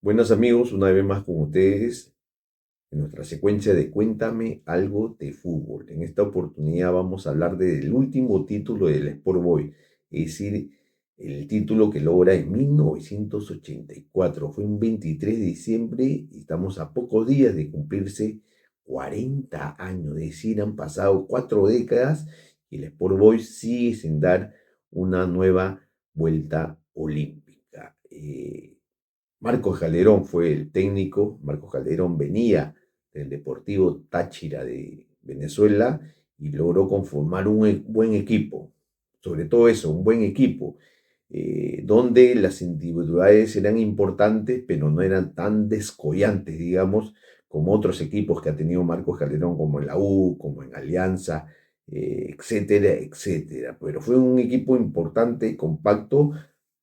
Buenos amigos, una vez más con ustedes en nuestra secuencia de Cuéntame algo de fútbol. En esta oportunidad vamos a hablar del último título del Sport Boys, es decir, el título que logra en 1984. Fue un 23 de diciembre y estamos a pocos días de cumplirse 40 años, es decir, han pasado 4 décadas y el Sport Boys sigue sin dar una nueva vuelta olímpica. Marcos Calderón fue el técnico. Marcos Calderón venía del Deportivo Táchira de Venezuela y logró conformar un buen equipo. Sobre todo eso, un buen equipo, donde las individualidades eran importantes, pero no eran tan descollantes, digamos, como otros equipos que ha tenido Marcos Calderón, como en la U, como en Alianza, etcétera, etcétera. Pero fue un equipo importante, compacto,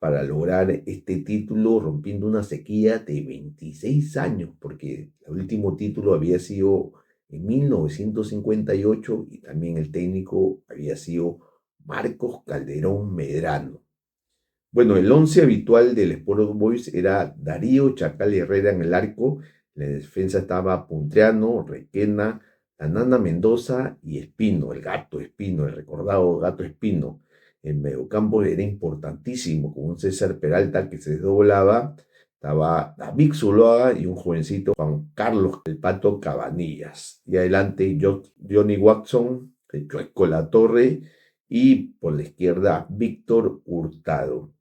para lograr este título, rompiendo una sequía de 26 años, porque el último título había sido en 1958 y también el técnico había sido Marcos Calderón Medrano. Bueno, el once habitual del Sport Boys era Darío Chacal Herrera en el arco, en la defensa estaba Puntreano, Requena, Anana Mendoza y Espino, el gato Espino, el recordado gato Espino. El mediocampo era importantísimo, con un César Peralta que se desdoblaba, estaba David Zuloaga y un jovencito Juan Carlos El Pato Cabanillas. Y adelante Johnny Watson, el Chueco La Torre y por la izquierda Víctor Hurtado.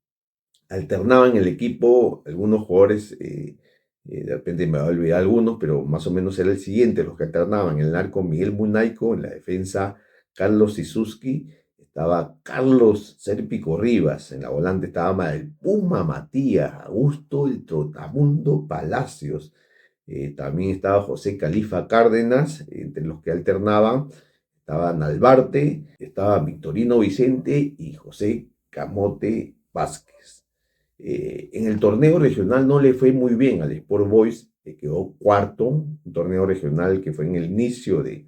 Alternaban el equipo algunos jugadores, de repente me voy a olvidar algunos, pero más o menos era el siguiente, los que alternaban: en el arco Miguel Munaico, en la defensa Carlos Isuski, estaba Carlos Serpico Rivas, en la volante estaba el Puma Matías, Augusto el Trotamundo Palacios, también estaba José Califa Cárdenas, entre los que alternaban estaba Nalbarte, estaba Victorino Vicente y José Camote Vázquez. En el torneo regional no le fue muy bien al Sport Boys, que quedó cuarto, un torneo regional que fue en el inicio de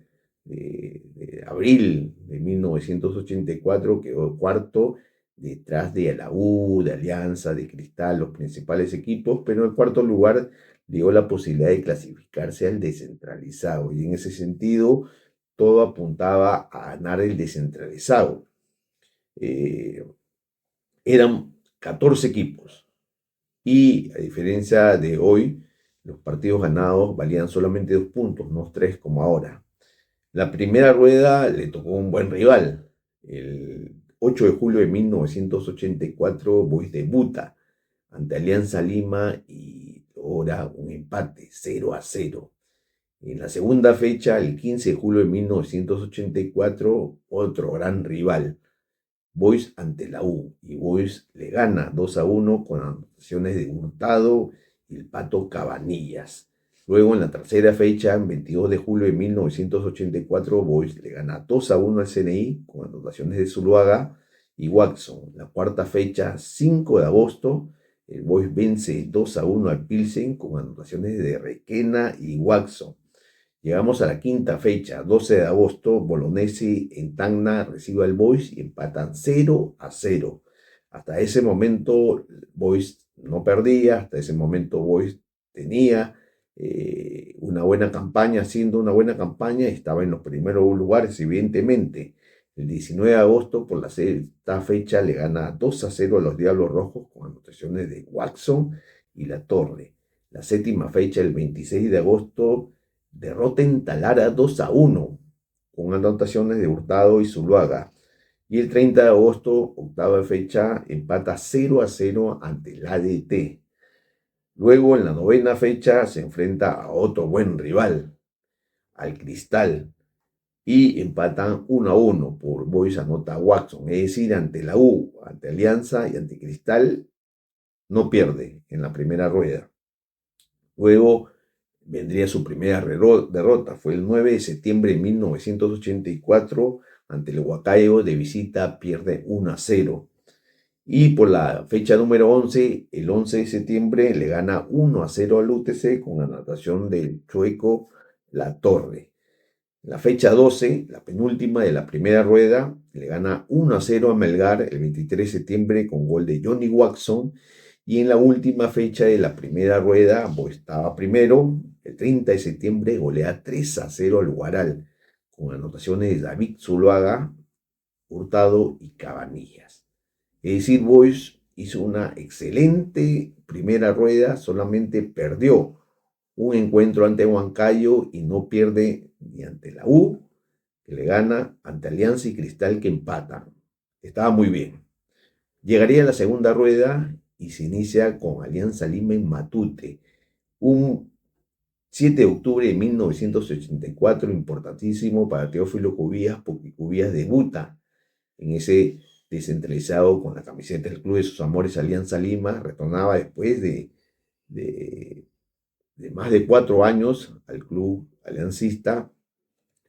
abril de 1984, quedó cuarto detrás de la U, de Alianza, de Cristal, los principales equipos, pero en el cuarto lugar dio la posibilidad de clasificarse al descentralizado y en ese sentido todo apuntaba a ganar el descentralizado. Eh, Eran 14 equipos y a diferencia de hoy, los partidos ganados valían solamente 2 puntos, no 3 como ahora. La primera rueda le tocó un buen rival. El 8 de julio de 1984, Boys debuta ante Alianza Lima y logra un empate 0-0. En la segunda fecha, el 15 de julio de 1984, otro gran rival, Boys ante la U, y Boys le gana 2-1 con anotaciones de Hurtado y el Pato Cabanillas. Luego, en la tercera fecha, el 22 de julio de 1984, Boys le gana 2-1 al CNI con anotaciones de Zuluaga y Watson. La cuarta fecha, 5 de agosto, el Boys vence 2-1 al Pilsen con anotaciones de Requena y Watson. Llegamos a la quinta fecha, 12 de agosto, Bolognesi en Tacna recibe al Boys y empatan 0-0. Hasta ese momento Boys no perdía, hasta ese momento Boys tenía una buena campaña, haciendo una buena campaña, estaba en los primeros lugares, evidentemente. El 19 de agosto, por la sexta fecha, le gana 2-0 a los Diablos Rojos con anotaciones de Watson y La Torre. La séptima fecha, el 26 de agosto, derrota en Talara 2-1, con anotaciones de Hurtado y Zuluaga. Y el 30 de agosto, octava fecha, empata 0-0 ante el ADT. Luego, en la novena fecha, se enfrenta a otro buen rival, al Cristal, y empatan 1-1 por Boys anota Watson. Es decir, ante la U, ante Alianza y ante Cristal, no pierde en la primera rueda. Luego vendría su primera derrota. Fue el 9 de septiembre de 1984 ante el Huacayo, de visita pierde 1-0. Y por la fecha número 11, el 11 de septiembre, le gana 1-0 al UTC con anotación del Chueco La Torre. La fecha 12, la penúltima de la primera rueda, le gana 1-0 a Melgar el 23 de septiembre con gol de Johnny Watson. Y en la última fecha de la primera rueda, Boys estaba primero. El 30 de septiembre golea 3-0 al Huaral, con anotaciones de David Zuluaga, Hurtado y Cabanillas. Es decir, Boys hizo una excelente primera rueda, solamente perdió un encuentro ante Huancayo y no pierde ni ante la U, que le gana, ante Alianza y Cristal, que empatan. Estaba muy bien. Llegaría a la segunda rueda y se inicia con Alianza Lima en Matute, un 7 de octubre de 1984, importantísimo para Teófilo Cubillas, porque Cubillas debuta en ese descentralizado con la camiseta del club de sus amores Alianza Lima. Retornaba después de más de 4 años al club aliancista,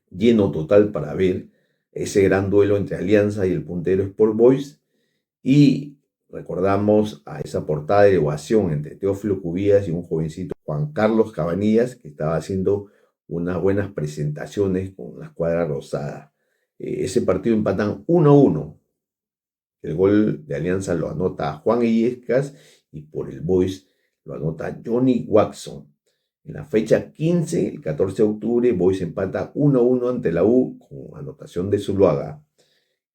lleno total para ver ese gran duelo entre Alianza y el puntero Sport Boys. Y recordamos a esa portada de ovación entre Teófilo Cubillas y un jovencito Juan Carlos Cabanillas, que estaba haciendo unas buenas presentaciones con la escuadra rosada. Ese partido empatan 1-1. El gol de Alianza lo anota Juan Illescas y por el Boys lo anota Johnny Watson. En la fecha 15, el 14 de octubre, Boys empata 1-1 ante la U con anotación de Zuluaga.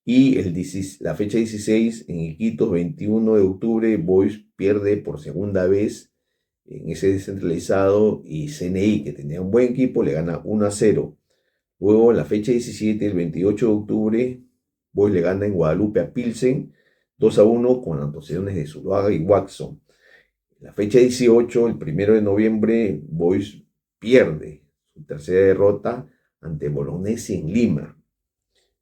Y la fecha 16, en Iquitos, 21 de octubre, Boys pierde por segunda vez en ese descentralizado y CNI, que tenía un buen equipo, le gana 1-0. Luego, en la fecha 17, el 28 de octubre, Boys le gana en Guadalupe a Pilsen 2-1 con anotaciones de Zuluaga y Watson. En la fecha 18, el 1 de noviembre, Boys pierde su tercera derrota ante Bolognesi en Lima.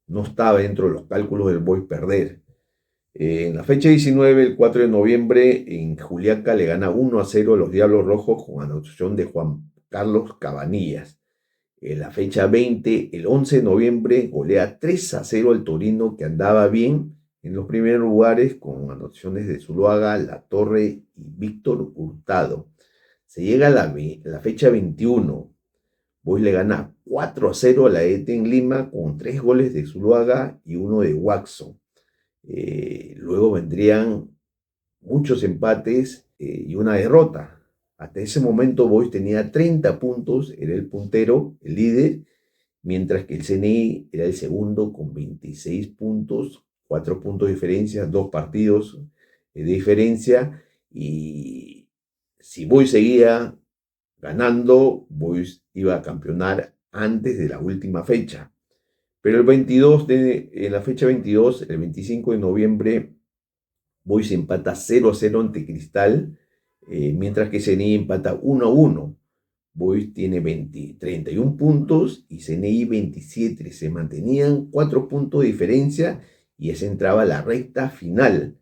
No estaba dentro de los cálculos del Boys perder. En la fecha 19, el 4 de noviembre, en Juliaca le gana 1-0 a los Diablos Rojos con anotación de Juan Carlos Cabanillas. En la fecha 20, el 11 de noviembre, golea 3-0 al Torino, que andaba bien en los primeros lugares con anotaciones de Zuluaga, La Torre y Víctor Hurtado. Se llega a la fecha 21. Boys le gana 4-0 a la ET en Lima con 3 goles de Zuluaga y 1 de Watson. Luego vendrían muchos empates y una derrota. Hasta ese momento Boys tenía 30 puntos, era el puntero, el líder, mientras que el CNI era el segundo con 26 puntos, 4 puntos de diferencia, 2 partidos de diferencia. Y si Boys seguía ganando, Boys iba a campeonar antes de la última fecha. Pero en la fecha 22, el 25 de noviembre, Boys empata 0-0 ante Cristal, mientras que CNI empata 1-1. Boys tiene 31 puntos y CNI 27. Se mantenían 4 puntos de diferencia y se entraba a la recta final.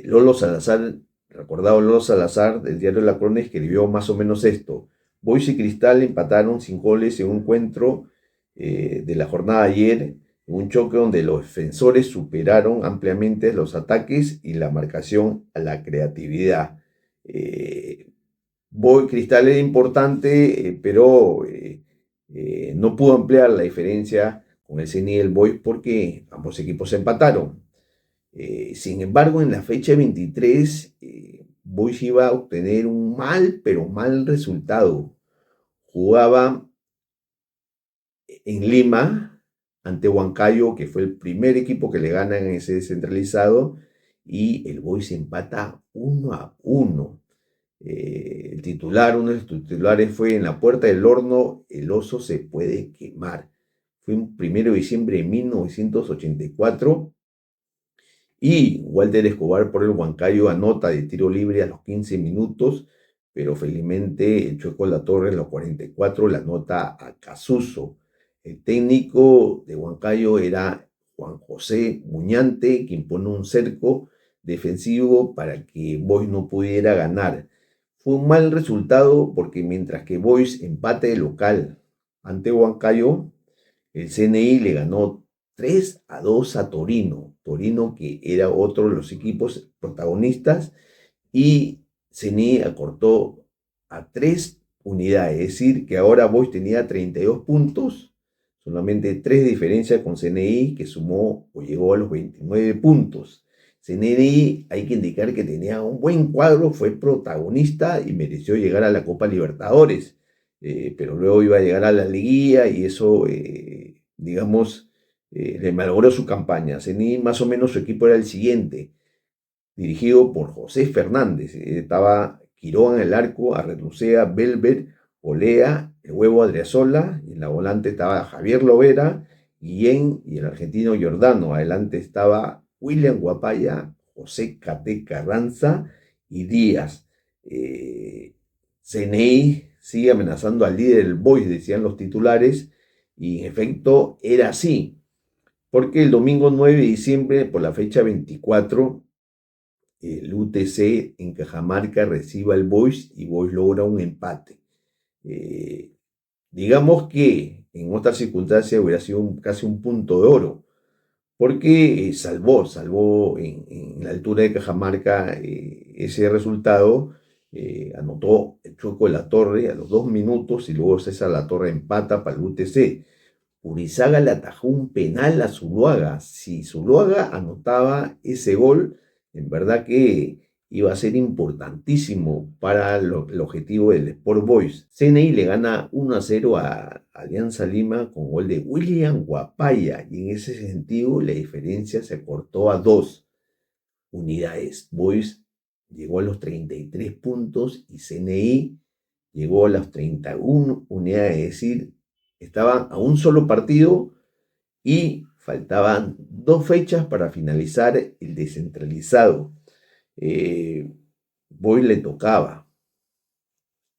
Lolo Salazar, recordado Lolo Salazar del diario La Crónica, escribió más o menos esto: Boys y Cristal empataron sin goles en un encuentro de la jornada de ayer, en un choque donde los defensores superaron ampliamente los ataques y la marcación a la creatividad. Boys Cristal era importante, pero no pudo ampliar la diferencia con el CNI y el Boys porque ambos equipos empataron. Sin embargo, en la fecha 23, Boys iba a obtener un pero mal resultado. Jugaba en Lima ante Huancayo, que fue el primer equipo que le gana en ese descentralizado, y el Boys empata 1-1. Uno de los titulares fue: en la puerta del horno el oso se puede quemar. Fue un 1 de diciembre de 1984 y Walter Escobar por el Huancayo anota de tiro libre a los 15 minutos, pero felizmente el Chueco La Torre en los 44 la anota a Casuso. El técnico de Huancayo era Juan José Muñante, quien pone un cerco defensivo para que Boys no pudiera ganar. Fue un mal resultado porque mientras que Boys empate de local ante Huancayo, el CNI le ganó 3-2 a Torino. Torino, que era otro de los equipos protagonistas, y CNI acortó a 3 unidades. Es decir, que ahora Boys tenía 32 puntos, solamente 3 de diferencia con CNI, que sumó o llegó a los 29 puntos. CNI, hay que indicar que tenía un buen cuadro, fue protagonista y mereció llegar a la Copa Libertadores, pero luego iba a llegar a la Liguilla y eso, digamos, le malogró su campaña. CNI, más o menos, su equipo era el siguiente, dirigido por José Fernández. Estaba Quiroga en el arco, Arrenucea, Belver, Olea, el huevo Adriasola, y en la volante estaba Javier Lovera, Guillén y el argentino Giordano. Adelante estaba William Guapaya, José Cate Carranza y Díaz. CNI sigue amenazando al líder del Boys, decían los titulares, y en efecto era así, porque el domingo 9 de diciembre, por la fecha 24, el UTC en Cajamarca recibe al Boys y Boys logra un empate. Eh, digamos que en otras circunstancias hubiera sido casi un punto de oro, porque salvó en la altura de Cajamarca ese resultado. Anotó el Choco de la Torre a los 2 minutos y luego César La Torre empata para el UTC. Urizaga le atajó un penal a Zuluaga. Si Zuluaga anotaba ese gol, en verdad que iba a ser importantísimo para el objetivo del Sport Boys. CNI le gana 1-0 a Alianza Lima con gol de William Guapaya y en ese sentido la diferencia se cortó a 2 unidades. Boys llegó a los 33 puntos y CNI llegó a las 31 unidades, es decir, estaban a un solo partido y faltaban 2 fechas para finalizar el descentralizado. Boys le tocaba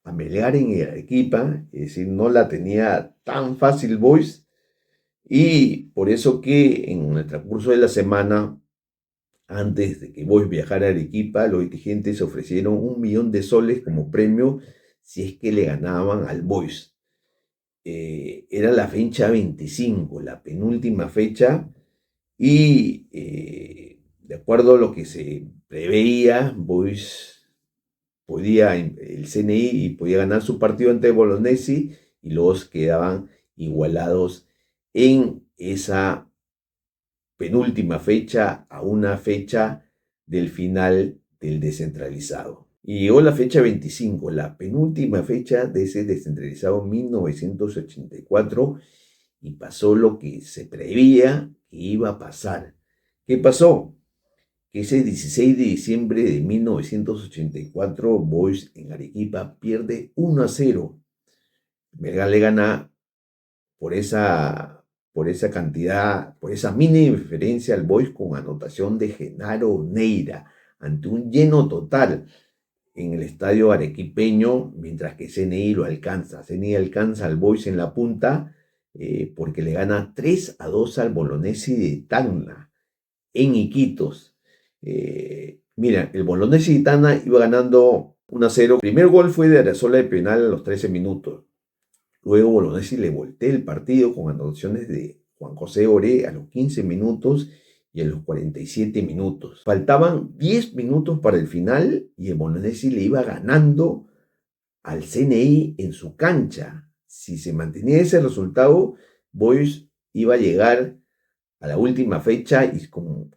a Melgar en Arequipa, es decir, no la tenía tan fácil Boys, y por eso que en el transcurso de la semana, antes de que Boys viajara a Arequipa, los dirigentes ofrecieron 1 millón de soles como premio si es que le ganaban al Boys. Era la fecha 25, la penúltima fecha, y de acuerdo a lo que se preveía, Boys podía, el CNI podía ganar su partido ante Bolognesi y los quedaban igualados en esa penúltima fecha a una fecha del final del descentralizado. Y llegó la fecha 25, la penúltima fecha de ese descentralizado 1984, y pasó lo que se preveía que iba a pasar. ¿Qué pasó? Que ese 16 de diciembre de 1984, Boys en Arequipa pierde 1-0. Melgar le gana por esa cantidad, por esa mínima diferencia al Boys con anotación de Genaro Neira ante un lleno total en el estadio arequipeño, mientras que CNI lo alcanza. CNI alcanza al Boys en la punta porque le gana 3-2 al Bolognesi de Tacna en Iquitos. Mira, el Bolognesi de Tacna iba ganando 1-0. El primer gol fue de Arrazola de penal a los 13 minutos. Luego Bolognesi le voltea el partido con anotaciones de Juan José Oré a los 15 minutos y a los 47 minutos. Faltaban 10 minutos para el final y el Bolognesi le iba ganando al CNI en su cancha. Si se mantenía ese resultado, Boys iba a llegar a la última fecha y con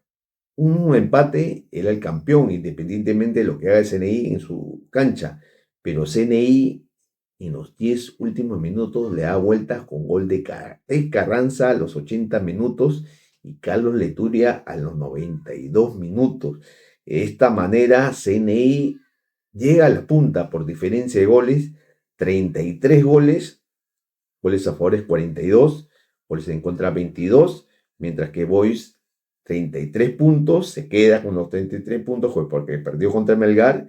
un empate era el campeón, independientemente de lo que haga el CNI en su cancha. Pero CNI en los 10 últimos minutos le da vueltas con gol de Carranza a los 80 minutos y Carlos Leturia a los 92 minutos. De esta manera, CNI llega a la punta por diferencia de goles, 33 goles, goles a favor es 42, goles en contra 22, mientras que Boys 33 puntos, se queda con los 33 puntos porque perdió contra Melgar,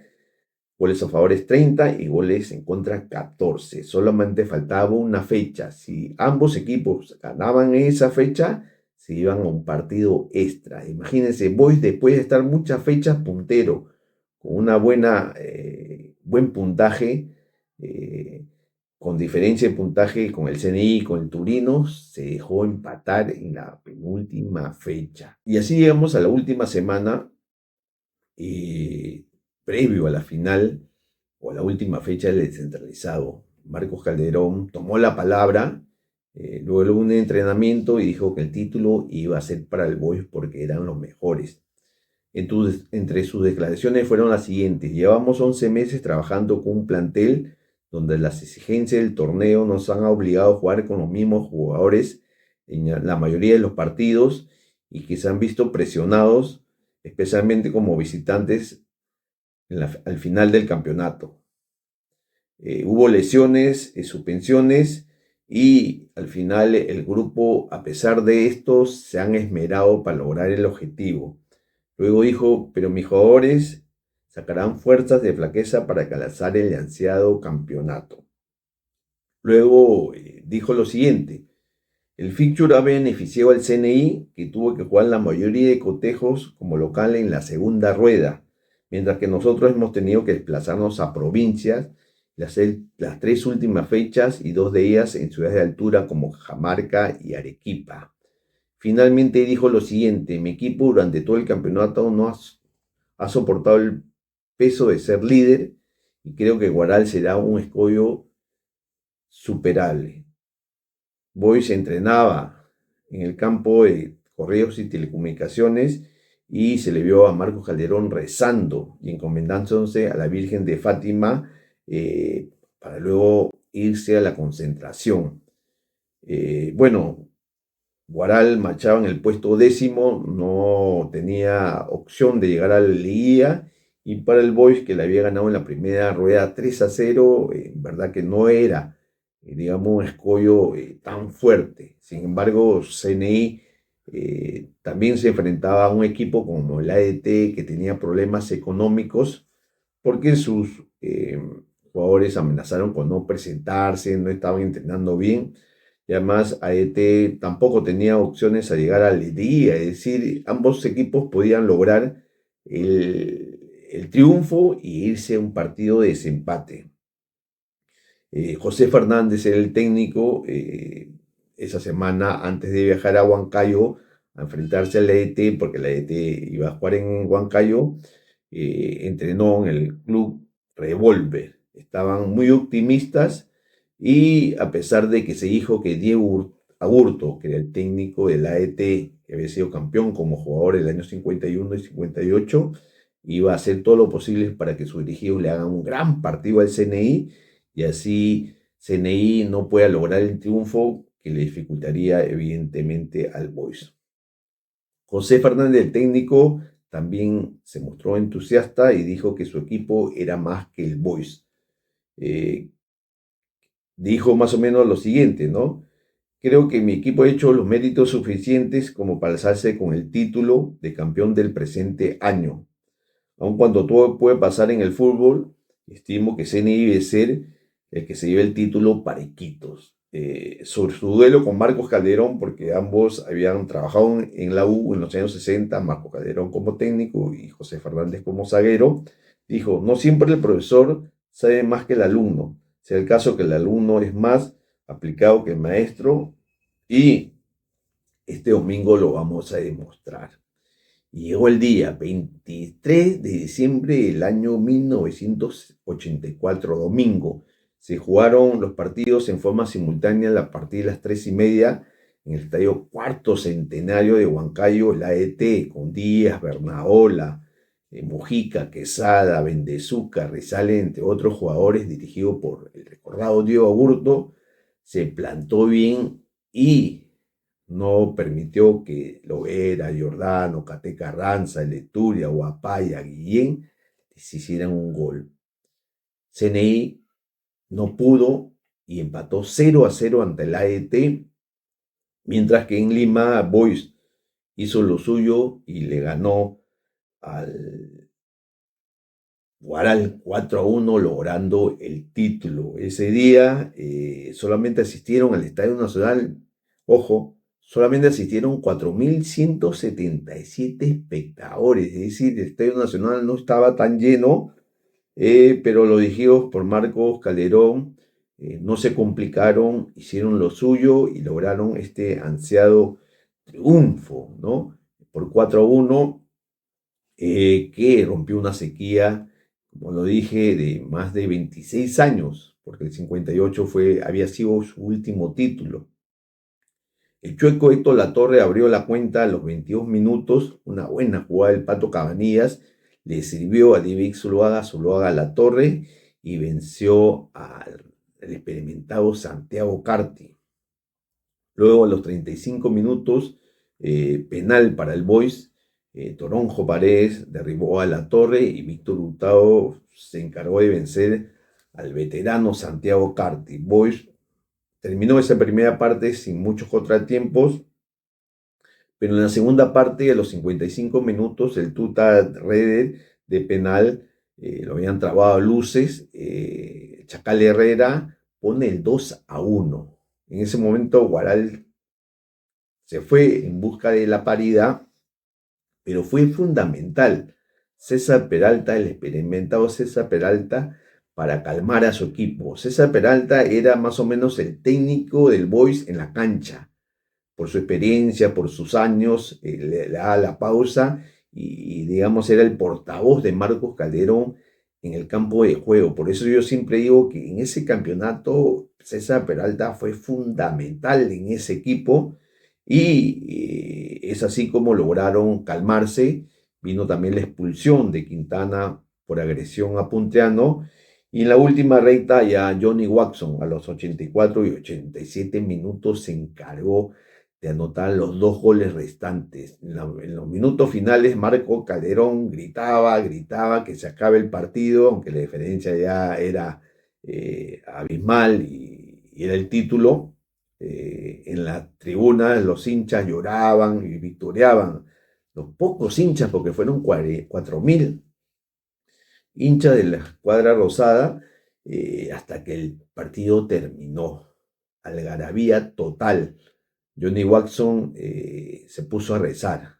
goles a favor es 30 y goles en contra 14. Solamente faltaba una fecha. Si ambos equipos ganaban esa fecha, se iban a un partido extra. Imagínense, Boys después de estar muchas fechas puntero, con una buen puntaje, con diferencia de puntaje con el CNI, con el Turino, se dejó empatar en la penúltima fecha. Y así llegamos a la última semana, previo a la final o a la última fecha del descentralizado. Marcos Calderón tomó la palabra luego de un entrenamiento y dijo que el título iba a ser para el Boys porque eran los mejores. Entre sus declaraciones fueron las siguientes: llevamos 11 meses trabajando con un plantel donde las exigencias del torneo nos han obligado a jugar con los mismos jugadores en la mayoría de los partidos y que se han visto presionados, especialmente como visitantes al final del campeonato. Hubo lesiones, suspensiones y al final el grupo, a pesar de esto, se han esmerado para lograr el objetivo. Luego dijo, pero mis jugadores sacarán fuerzas de flaqueza para alcanzar el ansiado campeonato. Luego dijo lo siguiente: el fixture ha beneficiado al CNI, que tuvo que jugar la mayoría de cotejos como local en la segunda rueda, mientras que nosotros hemos tenido que desplazarnos a provincias y hacer las 3 últimas fechas y 2 de ellas en ciudades de altura como Cajamarca y Arequipa. Finalmente dijo lo siguiente: mi equipo durante todo el campeonato no ha soportado el peso de ser líder y creo que Guaral será un escollo superable. Boys entrenaba en el campo de correos y telecomunicaciones y se le vio a Marcos Calderón rezando y encomendándose a la Virgen de Fátima para luego irse a la concentración. Bueno, Guaral marchaba en el puesto 10º, no tenía opción de llegar a la liguilla, y para el Boys, que le había ganado en la primera rueda 3-0, en verdad que no era, digamos, un escollo tan fuerte. Sin embargo, CNI también se enfrentaba a un equipo como el ADT, que tenía problemas económicos porque sus jugadores amenazaron con no presentarse, no estaban entrenando bien. Y además AET tampoco tenía opciones a llegar a la liguilla, es decir, ambos equipos podían lograr el triunfo y irse a un partido de desempate. José Fernández era el técnico esa semana antes de viajar a Huancayo a enfrentarse al AET, porque la AET iba a jugar en Huancayo. Entrenó en el club Revolver. Estaban muy optimistas y a pesar de que se dijo que Diego Agurto, que era el técnico del AET, que había sido campeón como jugador en el año 51 y 58, iba a hacer todo lo posible para que sus dirigidos le hagan un gran partido al CNI y así CNI no pueda lograr el triunfo que le dificultaría evidentemente al Boys. José Fernández, el técnico, también se mostró entusiasta y dijo que su equipo era más que el Boys. Dijo más o menos lo siguiente, ¿no? Creo que mi equipo ha hecho los méritos suficientes como para alzarse con el título de campeón del presente año. Aun cuando todo puede pasar en el fútbol, estimo que CNI debe ser el que se lleve el título para Iquitos. Sobre su duelo con Marcos Calderón, porque ambos habían trabajado en la U en los años 60, Marcos Calderón como técnico y José Fernández como zaguero, dijo, no siempre el profesor sabe más que el alumno, sea el caso que el alumno es más aplicado que el maestro y este domingo lo vamos a demostrar. Y llegó el día 23 de diciembre del año 1984, domingo. Se jugaron los partidos en forma simultánea a partir de las 3:30 en el estadio Cuarto Centenario de Huancayo, el AET, con Díaz, Bernaola, Mujica, Quesada, Bendezuca, Rizales, entre otros jugadores, dirigido por el recordado Diego Agurto. Se plantó bien y no permitió que Lovera, Giordano, Cate Carranza, Leturia, Guapaya, Guillén se hicieran un gol. CNI no pudo y empató 0-0 ante el AET, mientras que en Lima Boys hizo lo suyo y le ganó al Guaral 4-1, logrando el título. Ese día solamente asistieron al Estadio Nacional, ojo, solamente asistieron 4.177 espectadores, es decir, el Estadio Nacional no estaba tan lleno, pero los dirigidos por Marcos Calderón no se complicaron, hicieron lo suyo y lograron este ansiado triunfo, ¿no? Por 4-1, que rompió una sequía, como lo dije, de más de 26 años, porque el 58 había sido su último título. El chueco Héctor Latorre abrió la cuenta a los 22 minutos, una buena jugada del Pato Cabanillas, le sirvió a David Zuluaga Latorre y venció al experimentado Santiago Carti. Luego a los 35 minutos, penal para el Boys, Toronjo Paredes derribó a Latorre y Víctor Hurtado se encargó de vencer al veterano Santiago Carti. Boys terminó esa primera parte sin muchos contratiempos, pero en la segunda parte, a los 55 minutos, el Tuta Reder de penal lo habían trabado a luces. Chacal Herrera pone el 2-1. En ese momento, Guaral se fue en busca de la paridad, pero fue fundamental César Peralta, el experimentado César Peralta, para calmar a su equipo. César Peralta era más o menos el técnico del Boys en la cancha. Por su experiencia, por sus años, le daba la pausa y, digamos, era el portavoz de Marcos Calderón en el campo de juego. Por eso yo siempre digo que en ese campeonato César Peralta fue fundamental en ese equipo y es así como lograron calmarse. Vino también la expulsión de Quintana por agresión a Punteano. Y en la última recta ya Johnny Watson a los 84 y 87 minutos se encargó de anotar los 2 goles restantes. En los minutos finales, Marco Calderón gritaba que se acabe el partido, aunque la diferencia ya era abismal y era el título. En la tribuna los hinchas lloraban y victoriaban. Los pocos hinchas, porque fueron 4.000 hinchas de la escuadra rosada, hasta que el partido terminó. Algarabía total. Johnny Watson se puso a rezar.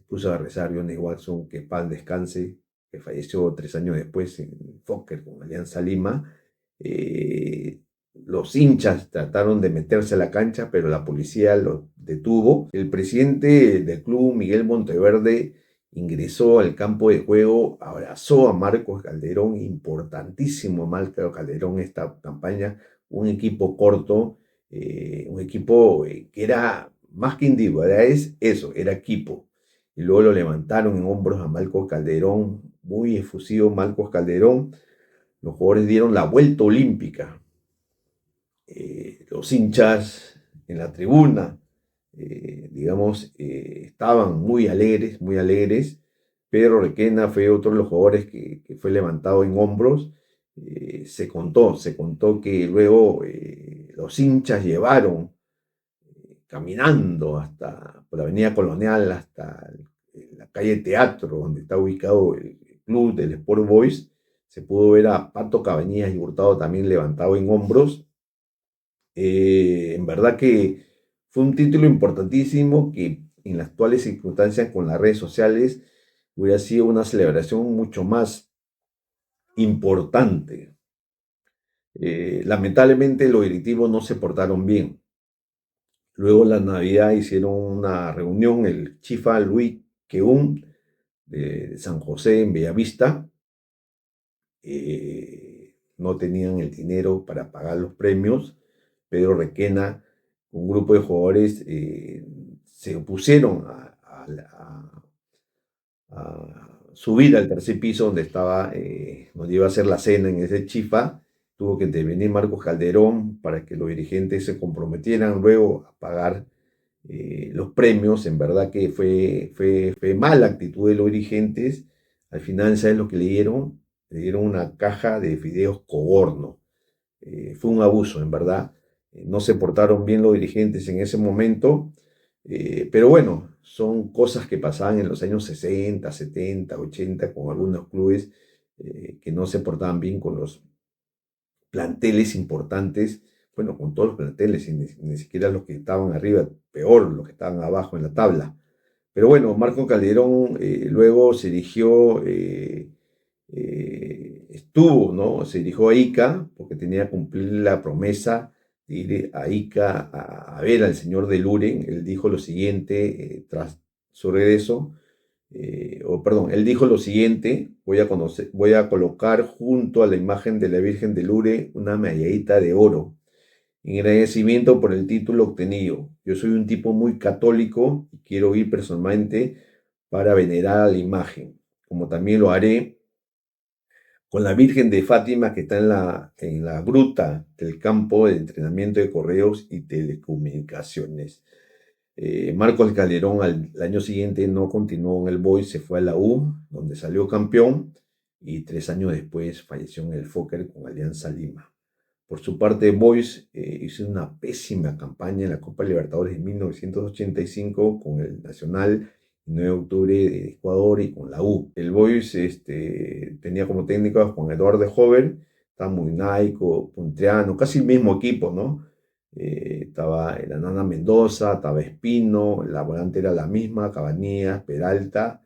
Johnny Watson, que paz descanse, que falleció 3 años después en Fokker con Alianza Lima. Los hinchas trataron de meterse a la cancha, pero la policía los detuvo. El presidente del club, Miguel Monteverde, ingresó al campo de juego, abrazó a Marcos Calderón, importantísimo Marcos Calderón esta campaña, un equipo corto, un equipo que era más que individual, era equipo. Y luego lo levantaron en hombros a Marcos Calderón, muy efusivo Marcos Calderón. Los jugadores dieron la vuelta olímpica. Los hinchas en la tribuna, estaban muy alegres. Pedro Requena fue otro de los jugadores que fue levantado en hombros. Se contó que luego los hinchas llevaron caminando por la avenida Colonial hasta la calle Teatro, donde está ubicado el club del Sport Boys. Se pudo ver a Pato Cabanillas y Hurtado también levantado en hombros. En verdad que fue un título importantísimo que en las actuales circunstancias con las redes sociales hubiera sido una celebración mucho más importante. Lamentablemente los directivos no se portaron bien. Luego la Navidad hicieron una reunión, el Chifa Luis Queún de San José en Bellavista. No tenían el dinero para pagar los premios. Pedro Requena, un grupo de jugadores, se opusieron a subir al tercer piso donde donde iba a ser la cena en ese Chifa. Tuvo que intervenir Marcos Calderón para que los dirigentes se comprometieran luego a pagar los premios. En verdad que fue mala actitud de los dirigentes. Al final, ¿sabes lo que le dieron? Le dieron una caja de fideos Coborno. Fue un abuso, en verdad. No se portaron bien los dirigentes en ese momento, pero bueno, son cosas que pasaban en los años 60, 70, 80 con algunos clubes que no se portaban bien con los planteles importantes, bueno, con todos los planteles, y ni siquiera los que estaban arriba, peor, los que estaban abajo en la tabla. Pero bueno, Marco Calderón luego se dirigió, ¿no? Se dirigió a Ica porque tenía que cumplir la promesa de ir a Ica a ver al señor de Luren. Él dijo lo siguiente tras su regreso. Él dijo lo siguiente: voy a colocar junto a la imagen de la Virgen de Lourdes una medallita de oro. en agradecimiento por el título obtenido. Yo soy un tipo muy católico y quiero ir personalmente para venerar a la imagen, como también lo haré con la Virgen de Fátima que está en la gruta del campo de entrenamiento de correos y telecomunicaciones. Marcos Calderón al año siguiente no continuó en el Boys, se fue a la U, donde salió campeón y 3 años después falleció en el Fokker con Alianza Lima. Por su parte, Boys hizo una pésima campaña en la Copa Libertadores de 1985 con el Nacional, el 9 de octubre de Ecuador y con la U. El Boys tenía como técnico a Juan Eduardo Jover, estaba Muynaico, Puntreano, casi el mismo equipo, ¿no? Estaba la Nana Mendoza, estaba Espino, la volante era la misma, Cabanillas, Peralta,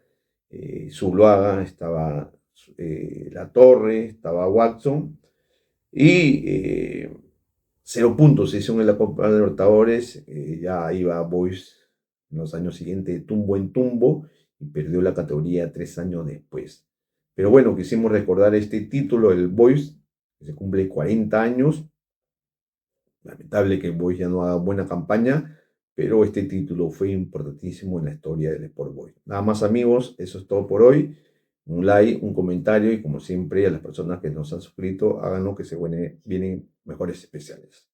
Zuluaga, estaba La Torre, estaba Watson y 0 puntos se hizo en la Copa de Libertadores. Ya iba Boys en los años siguientes de tumbo en tumbo y perdió la categoría 3 años después. Pero bueno, quisimos recordar este título del Boys, que se cumple 40 años. Lamentable que el Boys ya no haga buena campaña, pero este título fue importantísimo en la historia del Sport Boys. Nada más amigos, eso es todo por hoy. Un like, un comentario y como siempre a las personas que nos han suscrito, háganlo que se vienen mejores especiales.